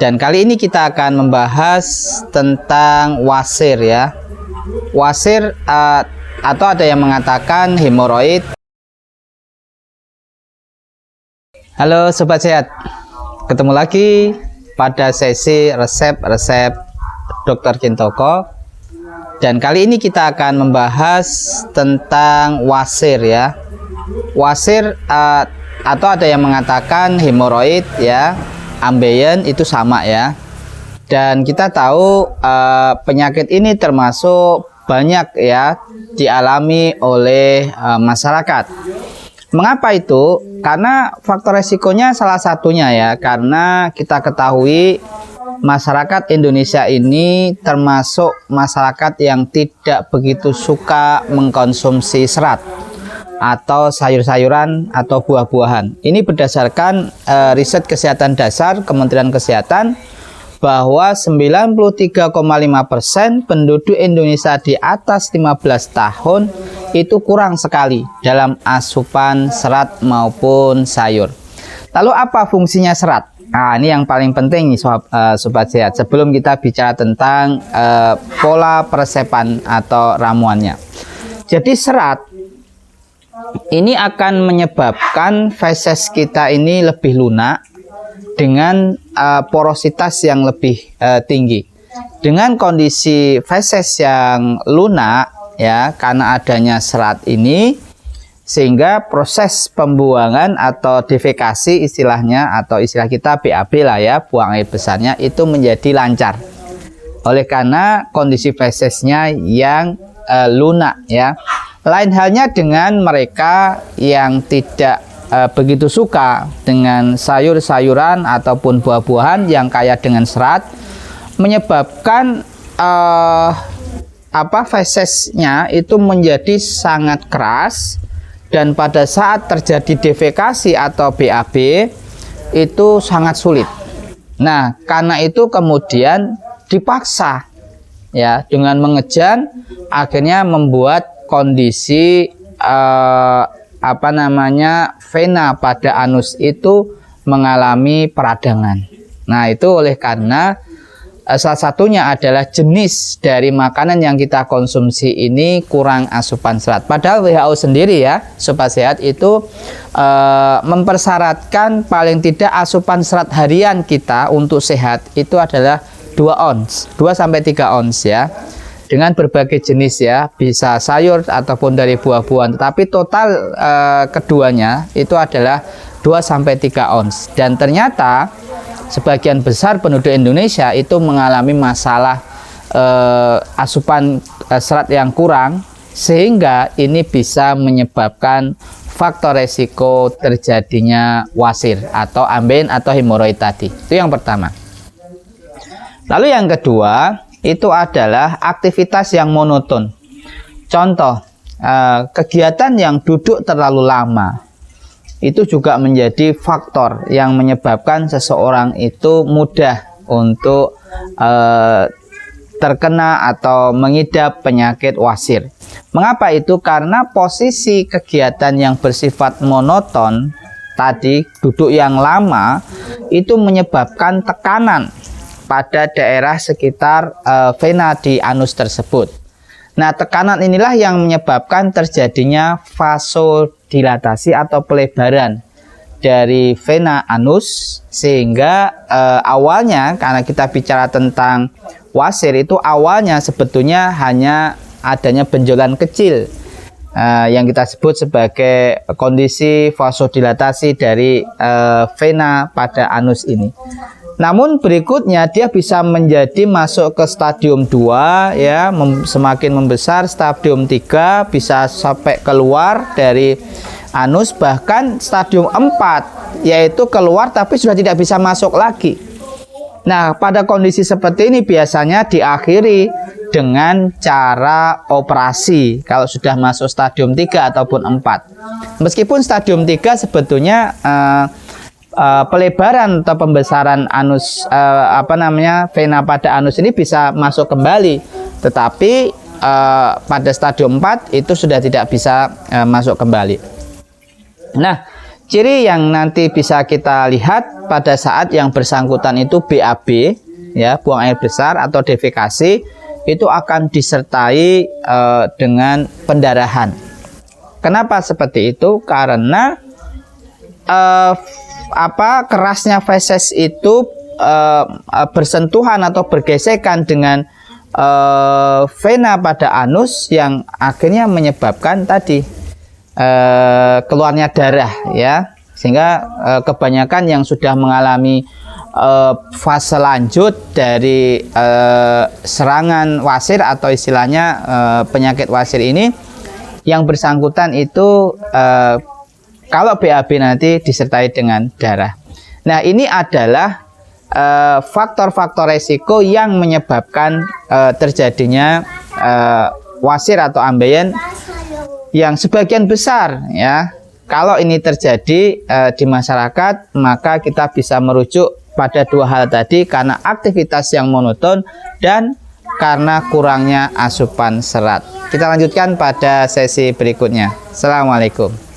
Dan kali ini kita akan membahas tentang wasir ya. Wasir atau ada yang mengatakan hemoroid. Halo Sobat Sehat, ketemu lagi pada sesi resep-resep Dr. Kintoko. Dan kali ini kita akan membahas tentang wasir ya. Wasir atau ada yang mengatakan hemoroid ya. Ambeien itu sama ya. Dan kita tahu penyakit ini termasuk banyak ya dialami oleh masyarakat. Mengapa itu? Karena faktor resikonya salah satunya ya, karena kita ketahui masyarakat Indonesia ini termasuk masyarakat yang tidak begitu suka mengkonsumsi serat atau sayur-sayuran atau buah-buahan. Ini berdasarkan riset kesehatan dasar Kementerian Kesehatan bahwa 93,5% penduduk Indonesia di atas 15 tahun itu kurang sekali dalam asupan serat maupun sayur. Lalu apa fungsinya serat? Nah, ini yang paling penting nih Sobat Sehat, sebelum kita bicara tentang pola peresepan atau ramuannya. Jadi serat ini akan menyebabkan feses kita ini lebih lunak dengan porositas yang lebih tinggi. Dengan kondisi feses yang lunak ya, karena adanya serat ini, sehingga proses pembuangan atau defekasi istilahnya, atau istilah kita BAB lah ya, buang air besarnya itu menjadi lancar. Oleh karena kondisi fesesnya yang lunak ya. Lain halnya dengan mereka yang tidak begitu suka dengan sayur-sayuran ataupun buah-buahan yang kaya dengan serat, menyebabkan fesesnya itu menjadi sangat keras, dan pada saat terjadi defekasi atau BAB itu sangat sulit. Nah, karena itu kemudian dipaksa ya dengan mengejan, akhirnya membuat kondisi vena pada anus itu mengalami peradangan. Nah, itu oleh karena salah satunya adalah jenis dari makanan yang kita konsumsi ini kurang asupan serat. Padahal WHO sendiri ya, Sobat Sehat, itu mempersyaratkan paling tidak asupan serat harian kita untuk sehat itu adalah 2 ons, 2-3 ons ya. Dengan berbagai jenis ya, bisa sayur ataupun dari buah-buahan, tetapi total keduanya itu adalah 2-3 ons. Dan ternyata sebagian besar penduduk Indonesia itu mengalami masalah asupan serat yang kurang, sehingga ini bisa menyebabkan faktor resiko terjadinya wasir atau ambeien atau hemoroid tadi. Itu yang pertama. Lalu yang kedua itu adalah aktivitas yang monoton. Contoh, kegiatan yang duduk terlalu lama itu juga menjadi faktor yang menyebabkan seseorang itu mudah untuk terkena atau mengidap penyakit wasir. Mengapa itu? Karena posisi kegiatan yang bersifat monoton tadi, duduk yang lama, itu menyebabkan tekanan pada daerah sekitar vena di anus tersebut. Nah, tekanan inilah yang menyebabkan terjadinya vasodilatasi atau pelebaran dari vena anus, sehingga awalnya, karena kita bicara tentang wasir, itu awalnya sebetulnya hanya adanya benjolan kecil yang kita sebut sebagai kondisi vasodilatasi dari vena pada anus ini. Namun berikutnya dia bisa menjadi masuk ke stadium 2 ya, semakin membesar, stadium 3 bisa sampai keluar dari anus, bahkan stadium 4 yaitu keluar tapi sudah tidak bisa masuk lagi. Nah, pada kondisi seperti ini biasanya diakhiri dengan cara operasi kalau sudah masuk stadium 3 ataupun 4. Meskipun stadium 3 sebetulnya pelebaran atau pembesaran anus vena pada anus ini bisa masuk kembali, tetapi pada stadium 4 itu sudah tidak bisa masuk kembali. Nah, Ciri yang nanti bisa kita lihat pada saat yang bersangkutan itu BAB, ya, buang air besar atau defekasi, itu akan disertai dengan pendarahan. Kenapa seperti itu? Karena kerasnya feses itu bersentuhan atau bergesekan dengan vena pada anus yang akhirnya menyebabkan tadi keluarnya darah, ya, sehingga kebanyakan yang sudah mengalami fase lanjut dari serangan wasir atau istilahnya penyakit wasir ini, yang bersangkutan itu kalau BAB nanti disertai dengan darah. Nah, ini adalah faktor-faktor resiko yang menyebabkan terjadinya wasir atau ambeien, yang sebagian besar, ya, kalau ini terjadi di masyarakat, maka kita bisa merujuk pada dua hal tadi, karena aktivitas yang monoton dan karena kurangnya asupan serat. Kita lanjutkan pada sesi berikutnya. Assalamualaikum.